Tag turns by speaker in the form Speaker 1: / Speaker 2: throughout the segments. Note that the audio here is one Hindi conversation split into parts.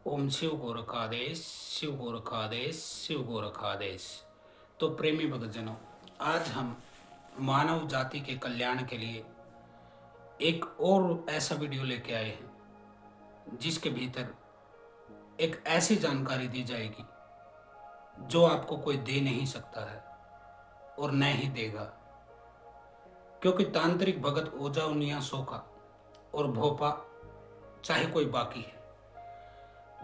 Speaker 1: ओम शिव गोरखादेश शिव गोरखादेश शिव गोरखादेश। तो प्रेमी भक्तजनों, आज हम मानव जाति के कल्याण के लिए एक और ऐसा वीडियो लेके आए हैं जिसके भीतर एक ऐसी जानकारी दी जाएगी जो आपको कोई दे नहीं सकता है और न ही देगा, क्योंकि तांत्रिक भगत ओझा उनिया सोखा और भोपा चाहे कोई बाकी है,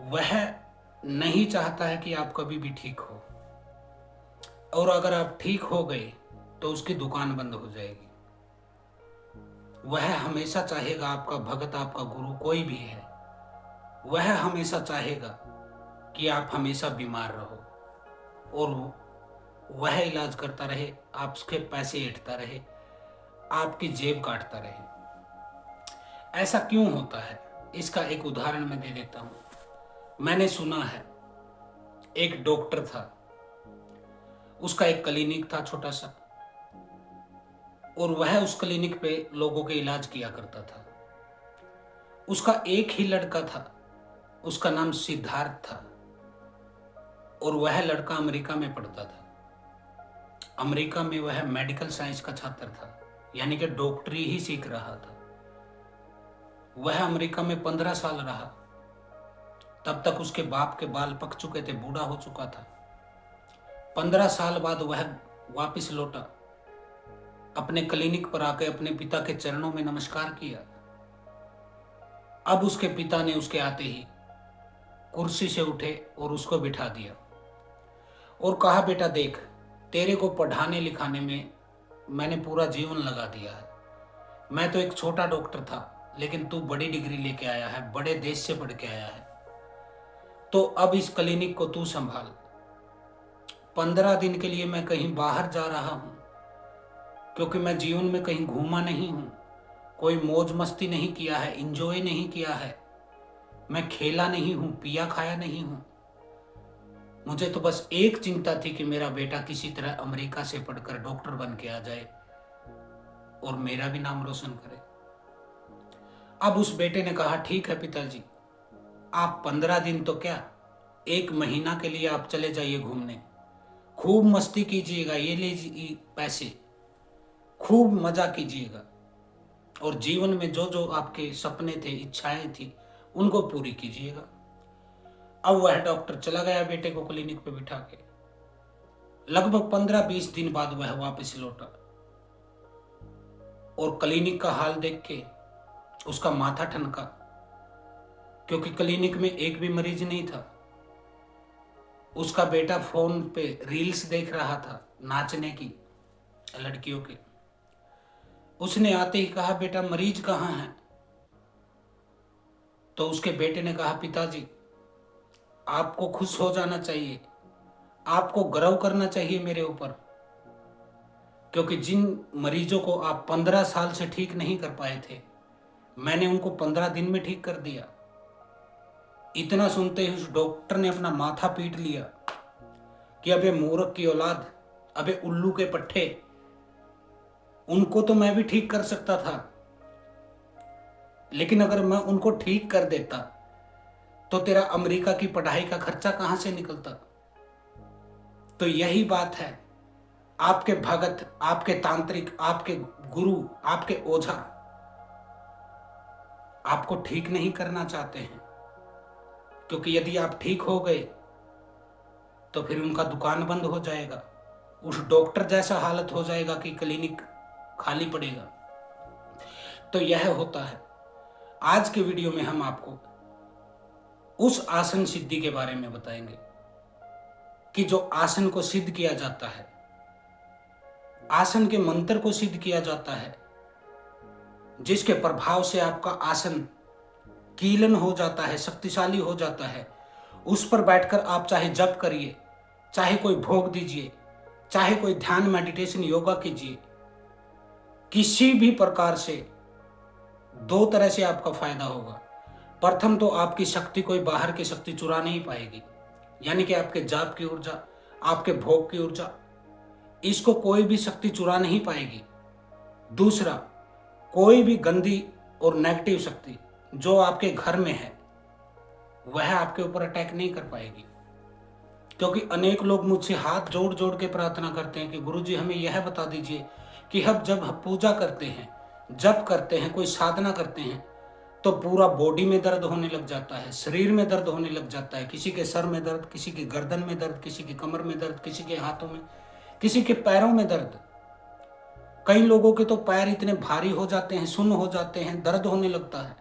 Speaker 1: वह नहीं चाहता है कि आप कभी भी ठीक हो, और अगर आप ठीक हो गए तो उसकी दुकान बंद हो जाएगी। वह हमेशा चाहेगा, आपका भगत आपका गुरु कोई भी है, वह हमेशा चाहेगा कि आप हमेशा बीमार रहो और वह इलाज करता रहे, आप उसके पैसे ऐंठता रहे, आपकी जेब काटता रहे। ऐसा क्यों होता है, इसका एक उदाहरण मैं दे देता हूं। मैंने सुना है, एक डॉक्टर था, उसका एक क्लिनिक था छोटा सा, और वह उस क्लिनिक पे लोगों के इलाज किया करता था। उसका एक ही लड़का था, उसका नाम सिद्धार्थ था, और वह लड़का अमेरिका में पढ़ता था। अमेरिका में वह मेडिकल साइंस का छात्र था, यानी कि डॉक्टरी ही सीख रहा था। वह अमेरिका में 15 साल रहा, तब तक उसके बाप के बाल पक चुके थे, बूढ़ा हो चुका था। 15 साल बाद वह वापस लौटा, अपने क्लिनिक पर आकर अपने पिता के चरणों में नमस्कार किया। अब उसके पिता ने उसके आते ही कुर्सी से उठे और उसको बिठा दिया और कहा, बेटा देख, तेरे को पढ़ाने लिखाने में मैंने पूरा जीवन लगा दिया है। मैं तो एक छोटा डॉक्टर था, लेकिन तू बड़ी डिग्री लेके आया है, बड़े देश से पढ़ के आया है, तो अब इस क्लिनिक को तू संभाल। 15 दिन के लिए मैं कहीं बाहर जा रहा हूं, क्योंकि मैं जीवन में कहीं घूमा नहीं हूं, कोई मौज मस्ती नहीं किया है, इंजॉय नहीं किया है, मैं खेला नहीं हूं, पिया खाया नहीं हूं। मुझे तो बस एक चिंता थी कि मेरा बेटा किसी तरह अमेरिका से पढ़कर डॉक्टर बन के आ जाए और मेरा भी नाम रोशन करे। अब उस बेटे ने कहा, ठीक है पिताजी, आप 15 दिन तो क्या, 1 महीना के लिए आप चले जाइए घूमने, खूब मस्ती कीजिएगा, ये लीजिए पैसे, खूब मजा कीजिएगा, और जीवन में जो जो आपके सपने थे, इच्छाएं थी, उनको पूरी कीजिएगा। अब वह डॉक्टर चला गया बेटे को क्लिनिक पे बिठा के। लगभग 15-20 दिन बाद वह वापस लौटा और क्लिनिक का हाल देख के उसका माथा ठनका, क्योंकि क्लिनिक में एक भी मरीज नहीं था। उसका बेटा फोन पे रील्स देख रहा था नाचने की, लड़कियों के। उसने आते ही कहा, बेटा मरीज कहाँ है? तो उसके बेटे ने कहा, पिताजी आपको खुश हो जाना चाहिए, आपको गर्व करना चाहिए मेरे ऊपर, क्योंकि जिन मरीजों को आप 15 साल से ठीक नहीं कर पाए थे, मैंने उनको 15 दिन में ठीक कर दिया। इतना सुनते ही उस डॉक्टर ने अपना माथा पीट लिया कि अबे मूर्ख की औलाद, अबे उल्लू के पट्टे, उनको तो मैं भी ठीक कर सकता था, लेकिन अगर मैं उनको ठीक कर देता तो तेरा अमेरिका की पढ़ाई का खर्चा कहां से निकलता? तो यही बात है, आपके भगत, आपके तांत्रिक, आपके गुरु, आपके ओझा आपको ठीक नहीं करना चाहते हैं, क्योंकि यदि आप ठीक हो गए तो फिर उनका दुकान बंद हो जाएगा, उस डॉक्टर जैसा हालत हो जाएगा कि क्लिनिक खाली पड़ेगा। तो यह होता है। आज के वीडियो में हम आपको उस आसन सिद्धि के बारे में बताएंगे कि जो आसन को सिद्ध किया जाता है, आसन के मंत्र को सिद्ध किया जाता है, जिसके प्रभाव से आपका आसन कीलन हो जाता है, शक्तिशाली हो जाता है। उस पर बैठकर आप चाहे जप करिए, चाहे कोई भोग दीजिए, चाहे कोई ध्यान मेडिटेशन योगा कीजिए, किसी भी प्रकार से 2 तरह से आपका फायदा होगा। प्रथम तो आपकी शक्ति कोई बाहर की शक्ति चुरा नहीं पाएगी, यानी कि आपके जाप की ऊर्जा, आपके भोग की ऊर्जा, इसको कोई भी शक्ति चुरा नहीं पाएगी। दूसरा, कोई भी गंदी और नेगेटिव शक्ति जो आपके घर में है, वह आपके ऊपर अटैक नहीं कर पाएगी। क्योंकि अनेक लोग मुझसे हाथ जोड़ जोड़ के प्रार्थना करते हैं कि गुरुजी हमें यह बता दीजिए कि हम जब पूजा करते हैं, जप करते हैं, कोई साधना करते हैं, तो पूरा बॉडी में दर्द होने लग जाता है, शरीर में दर्द होने लग जाता है। किसी के सर में दर्द, किसी की गर्दन में दर्द, किसी की कमर में दर्द, किसी के हाथों में, किसी के पैरों में दर्द। कई लोगों के तो पैर इतने भारी हो जाते हैं, सुन्न हो जाते हैं, दर्द होने लगता है।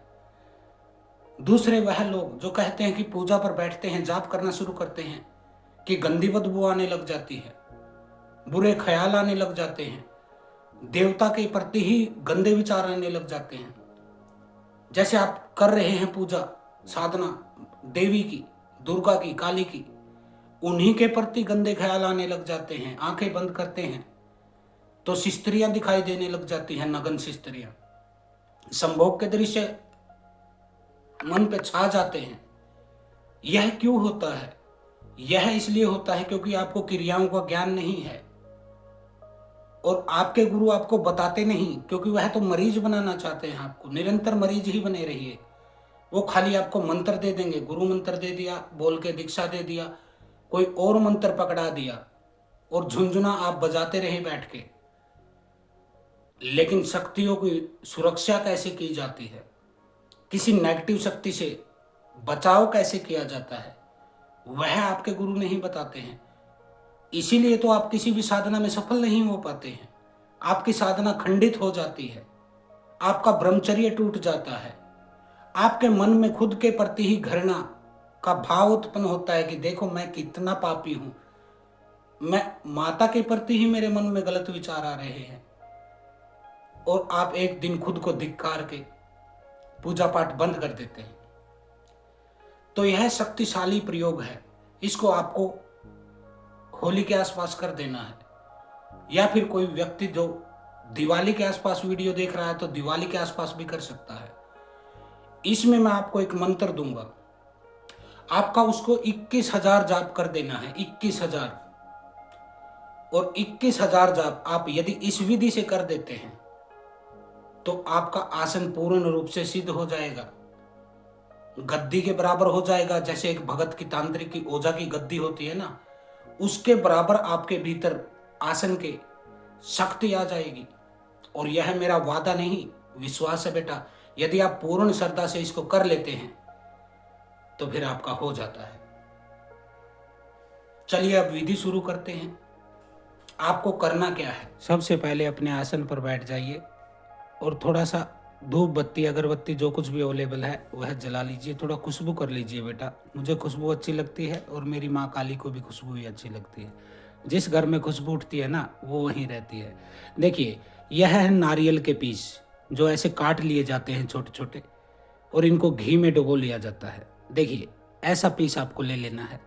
Speaker 1: दूसरे वह लोग जो कहते हैं कि पूजा पर बैठते हैं, जाप करना शुरू करते हैं कि गंदी बदबू आने लग जाती है, बुरे ख्याल आने लग जाते हैं, देवता के प्रति ही गंदे विचार आने लग जाते हैं। जैसे आप कर रहे हैं पूजा साधना देवी की, दुर्गा की, काली की, उन्हीं के प्रति गंदे ख्याल आने लग जाते हैं। आंखें बंद करते हैं तो शिस्त्रियां दिखाई देने लग जाती हैं, नग्न शिस्त्रियां, संभोग के दृश्य मन पे छा जाते हैं। यह क्यों होता है? यह इसलिए होता है क्योंकि आपको क्रियाओं का ज्ञान नहीं है और आपके गुरु आपको बताते नहीं, क्योंकि वह तो मरीज बनाना चाहते हैं आपको। निरंतर मरीज ही बने रहिए। वो खाली आपको मंत्र दे देंगे, गुरु मंत्र दे दिया, बोल के दीक्षा दे दिया, कोई और मंत्र पकड़ा दिया और झुंझुना आप बजाते रहे बैठ के। लेकिन शक्तियों की सुरक्षा कैसे की जाती है, किसी नेगेटिव शक्ति से बचाव कैसे किया जाता है, वह आपके गुरु नहीं बताते हैं। इसीलिए तो आप किसी भी साधना में सफल नहीं हो पाते हैं। आपकी साधना खंडित हो जाती है, आपका ब्रह्मचर्य टूट जाता है, आपके मन में खुद के प्रति ही घृणा का भाव उत्पन्न होता है कि देखो मैं कितना पापी हूं, मैं माता के प्रति ही मेरे मन में गलत विचार आ रहे हैं। और आप एक दिन खुद को धिक्कार के पूजा पाठ बंद कर देते हैं। तो यह शक्तिशाली प्रयोग है, इसको आपको होली के आसपास कर देना है। या फिर कोई व्यक्ति जो दिवाली के आसपास वीडियो देख रहा है तो दिवाली के आसपास भी कर सकता है। इसमें मैं आपको एक मंत्र दूंगा, आपका उसको 21,000 जाप कर देना है, 21,000। और 21,000 जाप आप यदि इस विधि से कर देते हैं तो आपका आसन पूर्ण रूप से सिद्ध हो जाएगा, गद्दी के बराबर हो जाएगा। जैसे एक भगत की, तांत्रिक की, ओझा की गद्दी होती है ना, उसके बराबर आपके भीतर आसन के शक्ति आ जाएगी। और यह मेरा वादा नहीं, विश्वास है बेटा। यदि आप पूर्ण श्रद्धा से इसको कर लेते हैं तो फिर आपका हो जाता है। चलिए अब विधि शुरू करते हैं। आपको करना क्या है, सबसे पहले अपने आसन पर बैठ जाइए और थोड़ा सा धूप बत्ती, अगरबत्ती, जो कुछ भी अवेलेबल है वह जला लीजिए। थोड़ा खुशबू कर लीजिए बेटा। मुझे खुशबू अच्छी लगती है और मेरी माँ काली को भी खुशबू ही अच्छी लगती है। जिस घर में खुशबू उठती है ना, वो वहीं रहती है। देखिए, यह है नारियल के पीस जो ऐसे काट लिए जाते हैं छोटे छोटे, और इनको घी में डुबो लिया जाता है। देखिए, ऐसा पीस आपको ले लेना है।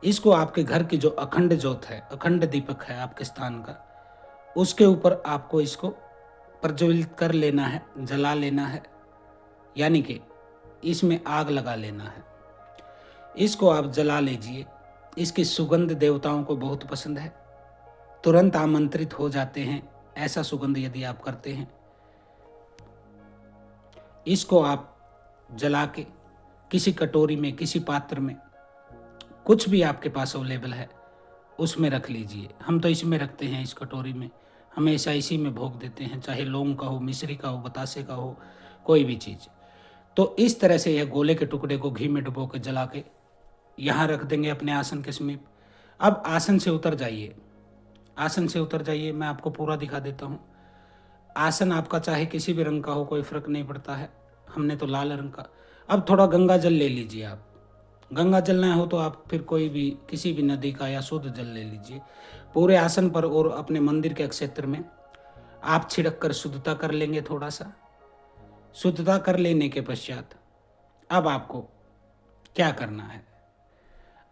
Speaker 1: इसको आपके घर की जो अखंड ज्योत है, अखंड दीपक है आपके स्थान का, उसके ऊपर आपको इसको प्रज्वलित कर लेना है, जला लेना है, यानी कि इसमें आग लगा लेना है। इसको आप जला लीजिए। इसकी सुगंध देवताओं को बहुत पसंद है, तुरंत आमंत्रित हो जाते हैं ऐसा सुगंध यदि आप करते हैं। इसको आप जला के किसी कटोरी में, किसी पात्र में, कुछ भी आपके पास अवेलेबल है उसमें रख लीजिए। हम तो इसमें रखते हैं, इस कटोरी में, हमेशा इसी में भोग देते हैं, चाहे लौंग का हो, मिश्री का हो, बतासे का हो, कोई भी चीज़। तो इस तरह से यह गोले के टुकड़े को घी में डुबो के जला के यहाँ रख देंगे अपने आसन के समीप। अब आसन से उतर जाइए, आसन से उतर जाइए। मैं आपको पूरा दिखा देता हूँ। आसन आपका चाहे किसी भी रंग का हो, कोई फर्क नहीं पड़ता है। हमने तो लाल रंग का। अब थोड़ा गंगा जल ले लीजिए। आप गंगा जल ना हो तो आप फिर कोई भी, किसी भी नदी का या शुद्ध जल ले लीजिए। पूरे आसन पर और अपने मंदिर के क्षेत्र में आप छिड़क कर शुद्धता कर लेंगे। थोड़ा सा शुद्धता कर लेने के पश्चात अब आपको क्या करना है,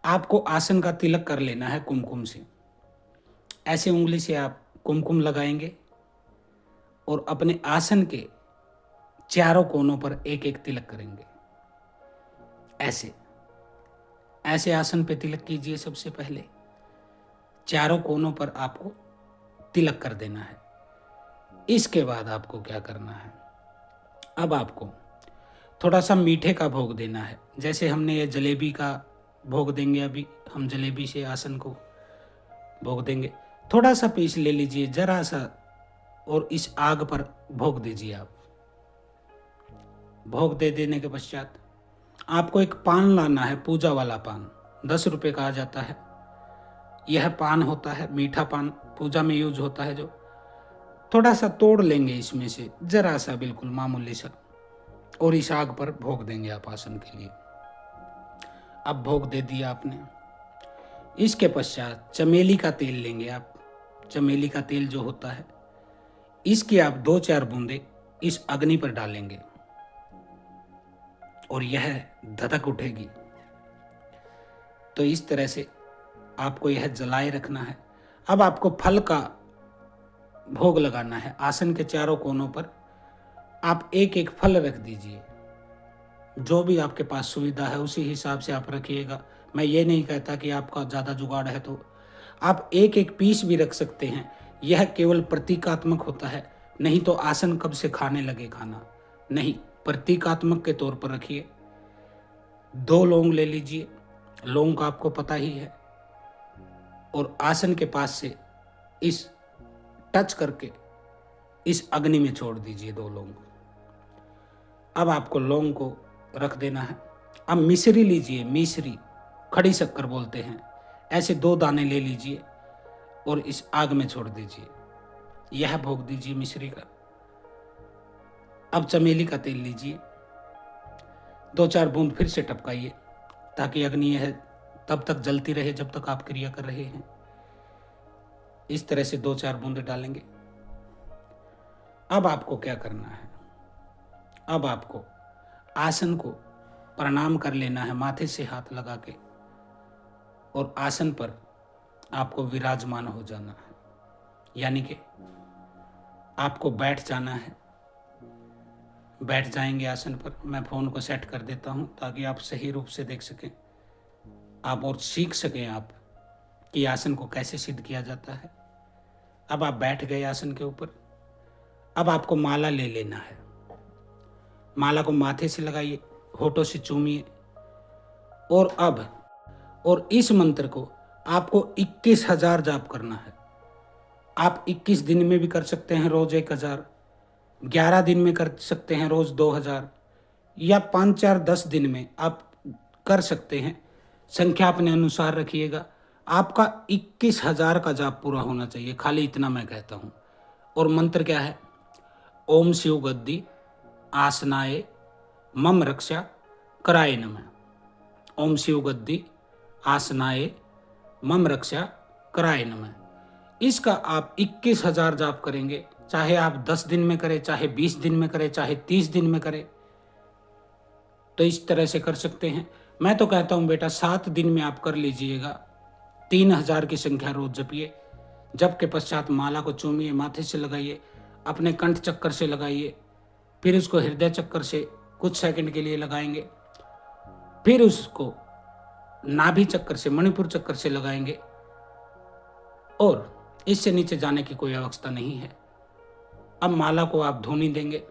Speaker 1: आपको आसन का तिलक कर लेना है कुमकुम से। ऐसे उंगली से आप कुमकुम लगाएंगे और अपने आसन के चारों कोनों पर एक एक तिलक करेंगे। ऐसे ऐसे आसन पे तिलक कीजिए। सबसे पहले चारों कोनों पर आपको तिलक कर देना है। इसके बाद आपको क्या करना है, अब आपको थोड़ा सा मीठे का भोग देना है। जैसे हमने ये जलेबी का भोग देंगे, अभी हम जलेबी से आसन को भोग देंगे। थोड़ा सा पीस ले लीजिए, जरा सा, और इस आग पर भोग दीजिए आप। भोग दे देने के पश्चात आपको एक पान लाना है, पूजा वाला पान, 10 रुपये का आ जाता है। यह पान होता है मीठा पान, पूजा में यूज होता है। जो थोड़ा सा तोड़ लेंगे इसमें से, जरा सा, बिल्कुल मामूली सा, और इस आग पर भोग देंगे आप आसन के लिए। अब भोग दे दिया आपने। इसके पश्चात चमेली का तेल लेंगे आप। चमेली का तेल जो होता है, इसकी आप 2-4 बूंदे इस अग्नि पर डालेंगे और यह धधक उठेगी। तो इस तरह से आपको यह जलाए रखना है। अब आपको फल का भोग लगाना है। आसन के चारों कोनों पर आप एक एक फल रख दीजिए। जो भी आपके पास सुविधा है उसी हिसाब से आप रखिएगा। मैं ये नहीं कहता कि आपका ज़्यादा जुगाड़ है तो आप एक एक पीस भी रख सकते हैं। यह केवल प्रतीकात्मक होता है, नहीं तो आसन कब से खाने लगे खाना। नहीं, प्रतीकात्मक के तौर पर रखिए। 2 लौंग ले लीजिए, लौंग का आपको पता ही है, और आसन के पास से इस टच करके इस अग्नि में छोड़ दीजिए 2 लौंग। अब आपको लौंग को रख देना है। अब मिश्री लीजिए, मिश्री, खड़ी शक्कर बोलते हैं, ऐसे 2 दाने ले लीजिए और इस आग में छोड़ दीजिए। यह भोग दीजिए मिश्री का। अब चमेली का तेल लीजिए, 2-4 बूंद फिर से टपकाइए ताकि अग्नि यह तब तक जलती रहे जब तक आप क्रिया कर रहे हैं। इस तरह से 2-4 बूंद डालेंगे। अब आपको क्या करना है, अब आपको आसन को प्रणाम कर लेना है, माथे से हाथ लगा के, और आसन पर आपको विराजमान हो जाना है। यानी कि आपको बैठ जाना है। बैठ जाएंगे आसन पर। मैं फ़ोन को सेट कर देता हूं ताकि आप सही रूप से देख सकें आप और सीख सकें आप कि आसन को कैसे सिद्ध किया जाता है। अब आप बैठ गए आसन के ऊपर। अब आपको माला ले लेना है। माला को माथे से लगाइए, होठों से चूमिए, और इस मंत्र को आपको 21,000 जाप करना है। आप 21 दिन में भी कर सकते हैं, रोज 1,000, 11 दिन में कर सकते हैं, रोज 2,000, या 5-4-10 दिन में आप कर सकते हैं। संख्या अपने अनुसार रखिएगा। आपका 21,000 का जाप पूरा होना चाहिए, खाली इतना मैं कहता हूँ। और मंत्र क्या है? ओम शिव गद्दी आसनाए मम रक्षा कराए नमः। ओम शिव गद्दी आसनाए मम रक्षा कराए नमः। इसका आप 21,000 जाप करेंगे। चाहे आप 10 दिन में करें, चाहे 20 दिन में करें, चाहे 30 दिन में करें, तो इस तरह से कर सकते हैं। मैं तो कहता हूं बेटा 7 दिन में आप कर लीजिएगा। 3,000 की संख्या रोज जपिए। जप के पश्चात माला को चूमिए, माथे से लगाइए, अपने कंठ चक्कर से लगाइए, फिर उसको हृदय चक्कर से कुछ सेकंड के लिए लगाएंगे, फिर उसको नाभि चक्कर से, मणिपुर चक्कर से लगाएंगे, और इससे नीचे जाने की कोई अवस्था नहीं है। अब माला को आप धूनी देंगे।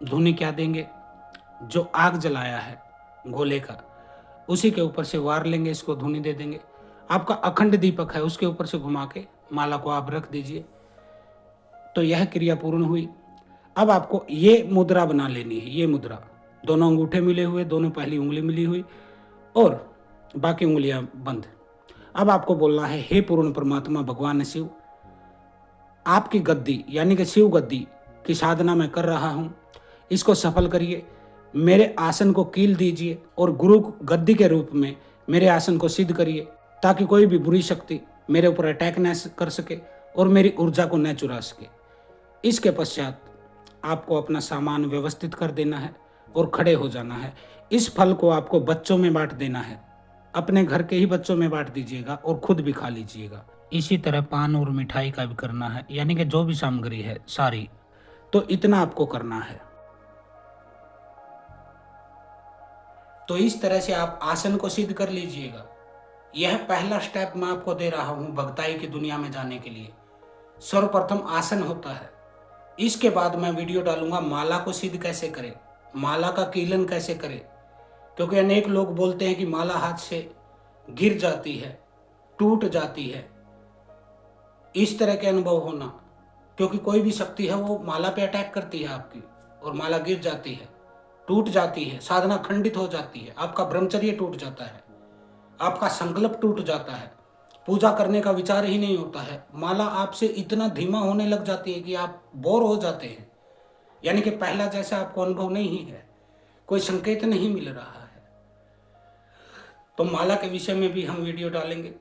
Speaker 1: धूनी क्या देंगे? जो आग जलाया है गोले का, उसी के ऊपर से वार लेंगे, इसको धूनी दे देंगे। आपका अखंड दीपक है, उसके ऊपर से घुमा के माला को आप रख दीजिए। तो यह क्रिया पूर्ण हुई। अब आपको ये मुद्रा बना लेनी है। ये मुद्रा, दोनों अंगूठे मिले हुए, दोनों पहली उंगली मिली हुई और बाकी उंगलियां बंद। अब आपको बोलना है, हे पूर्ण परमात्मा भगवान शिव, आपकी गद्दी यानी कि शिव गद्दी की साधना मैं कर रहा हूं, इसको सफल करिए। मेरे आसन को कील दीजिए और गुरु गद्दी के रूप में मेरे आसन को सिद्ध करिए, ताकि कोई भी बुरी शक्ति मेरे ऊपर अटैक न कर सके और मेरी ऊर्जा को न चुरा सके। इसके पश्चात आपको अपना सामान व्यवस्थित कर देना है और खड़े हो जाना है। इस फल को आपको बच्चों में बांट देना है। अपने घर के ही बच्चों में बांट दीजिएगा और खुद भी खा लीजिएगा। इसी तरह पान और मिठाई का भी करना है, यानी कि जो भी सामग्री है सारी। तो इतना आपको करना है। तो इस तरह से आप आसन को सिद्ध कर लीजिएगा। यह पहला स्टेप मैं आपको दे रहा हूं भगताई की दुनिया में जाने के लिए। सर्वप्रथम आसन होता है। इसके बाद मैं वीडियो डालूंगा माला को सिद्ध कैसे करें, माला का कीलन कैसे करें, क्योंकि अनेक लोग बोलते हैं कि माला हाथ से गिर जाती है, टूट जाती है। इस तरह के अनुभव होना, क्योंकि कोई भी शक्ति है वो माला पे अटैक करती है आपकी, और माला गिर जाती है, टूट जाती है, साधना खंडित हो जाती है, आपका ब्रह्मचर्य टूट जाता है, आपका संकल्प टूट जाता है, पूजा करने का विचार ही नहीं होता है। माला आपसे इतना धीमा होने लग जाती है कि आप बोर हो जाते हैं, यानी कि पहला जैसा आपको अनुभव नहीं है, कोई संकेत नहीं मिल रहा है। तो माला के विषय में भी हम वीडियो डालेंगे।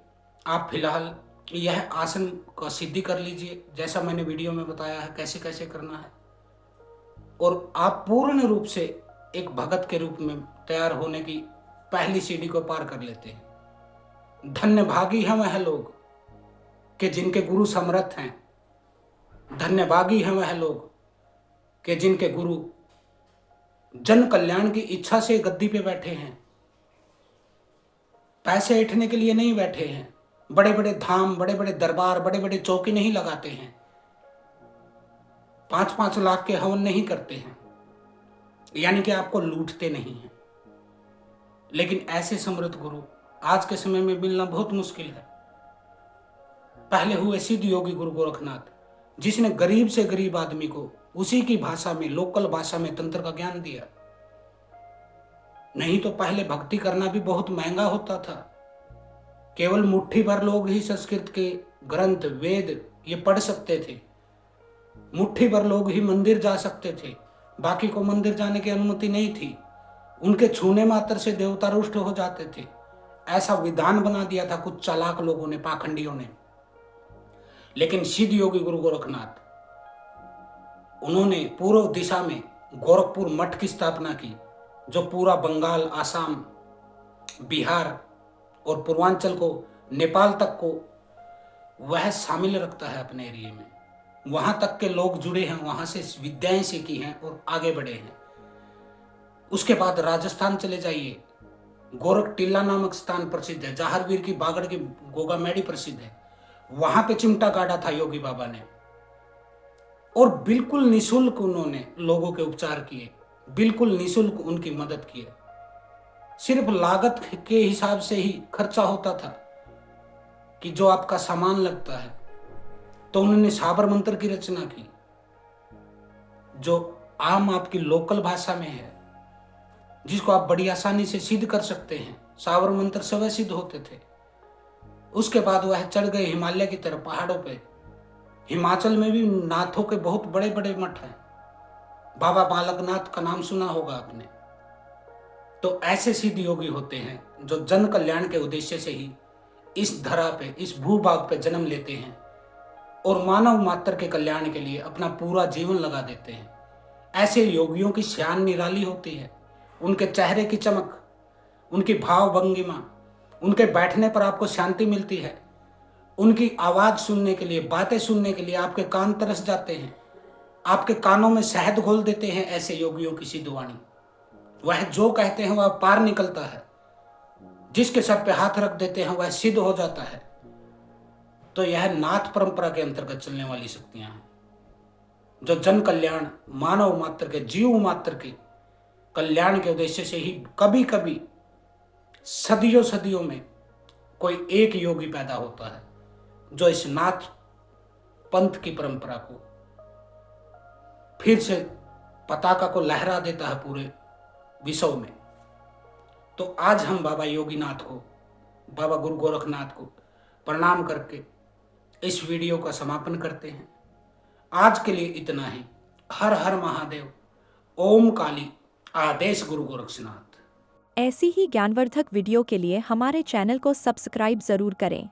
Speaker 1: आप फिलहाल यह आसन का सिद्धि कर लीजिए, जैसा मैंने वीडियो में बताया है कैसे कैसे करना है, और आप पूर्ण रूप से एक भगत के रूप में तैयार होने की पहली सीढ़ी को पार कर लेते हैं। धन्य भागी हैं वह लोग कि जिनके गुरु समर्थ हैं। धन्य भागी हैं वह लोग कि जिनके गुरु जन कल्याण की इच्छा से गद्दी पे बैठे हैं, पैसे ऐंठने के लिए नहीं बैठे हैं, बड़े बड़े धाम, बड़े बड़े दरबार, बड़े बड़े चौकी नहीं लगाते हैं, 5-5 लाख के हवन नहीं करते हैं, यानी कि आपको लूटते नहीं हैं। लेकिन ऐसे समृद्ध गुरु आज के समय में मिलना बहुत मुश्किल है। पहले हुए सिद्ध योगी गुरु गोरखनाथ, जिसने गरीब से गरीब आदमी को उसी की भाषा में, लोकल भाषा में तंत्र का ज्ञान दिया। नहीं तो पहले भक्ति करना भी बहुत महंगा होता था। केवल मुट्ठी भर लोग ही संस्कृत के ग्रंथ, वेद ये पढ़ सकते थे। मुट्ठी भर लोग ही मंदिर जा सकते थे, बाकी को मंदिर जाने की अनुमति नहीं थी। उनके छूने मात्र से देवता रुष्ट हो जाते थे। ऐसा विधान बना दिया था कुछ चालाक लोगों ने, पाखंडियों ने। लेकिन सिद्ध योगी गुरु गोरखनाथ, उन्होंने पूर्व दिशा में गोरखपुर मठ की स्थापना की, जो पूरा बंगाल, आसाम, बिहार और पूर्वांचल को, नेपाल तक को वह शामिल रखता है अपने एरिया में। वहां तक के लोग जुड़े हैं, वहां से विद्याएं सीखी हैं और आगे बढ़े हैं। उसके बाद राजस्थान चले जाइए, गोरख टीला नामक स्थान प्रसिद्ध है, जाहरवीर की बागड़ की गोगा मैडी प्रसिद्ध है। वहां पे चिमटा गाड़ा था योगी बाबा ने, और बिल्कुल निशुल्क उन्होंने लोगों के उपचार किए, बिल्कुल निशुल्क उनकी मदद की। सिर्फ लागत के हिसाब से ही खर्चा होता था कि जो आपका सामान लगता है। तो उन्होंने साबर मंत्र की रचना की, जो आम आपकी लोकल भाषा में है, जिसको आप बड़ी आसानी से सिद्ध कर सकते हैं। साबर मंत्र स्वयं सिद्ध होते थे। उसके बाद वह चढ़ गए हिमालय की तरफ, पहाड़ों पे। हिमाचल में भी नाथों के बहुत बड़े बड़े मठ हैं। बाबा बालकनाथ का नाम सुना होगा आपने। तो ऐसे सिद्ध योगी होते हैं जो जन कल्याण के उद्देश्य से ही इस धरा पे, इस भूभाग पे जन्म लेते हैं और मानव मात्र के कल्याण के लिए अपना पूरा जीवन लगा देते हैं। ऐसे योगियों की शान निराली होती है। उनके चेहरे की चमक, उनकी भाव भंगिमा, उनके बैठने पर आपको शांति मिलती है। उनकी आवाज सुनने के लिए, बातें सुनने के लिए आपके कान तरस जाते हैं। आपके कानों में शहद घोल देते हैं ऐसे योगियों की सिद्ध वाणी। वह जो कहते हैं वह पार निकलता है। जिसके सर पे हाथ रख देते हैं वह सिद्ध हो जाता है। तो यह नाथ परंपरा के अंतर्गत चलने वाली शक्तियां हैं, जो जन कल्याण, मानव मात्र के, जीव मात्र के कल्याण के उद्देश्य से ही कभी कभी सदियों सदियों में कोई एक योगी पैदा होता है, जो इस नाथ पंथ की परंपरा को फिर से पताका को लहरा देता है पूरे विश्व में। तो आज हम बाबा योगीनाथ को, बाबा गुरु गोरखनाथ को प्रणाम करके इस वीडियो का समापन करते हैं। आज के लिए इतना ही। हर हर महादेव। ओम काली। आदेश गुरु गोरक्षनाथ।
Speaker 2: ऐसी ही ज्ञानवर्धक वीडियो के लिए हमारे चैनल को सब्सक्राइब जरूर करें।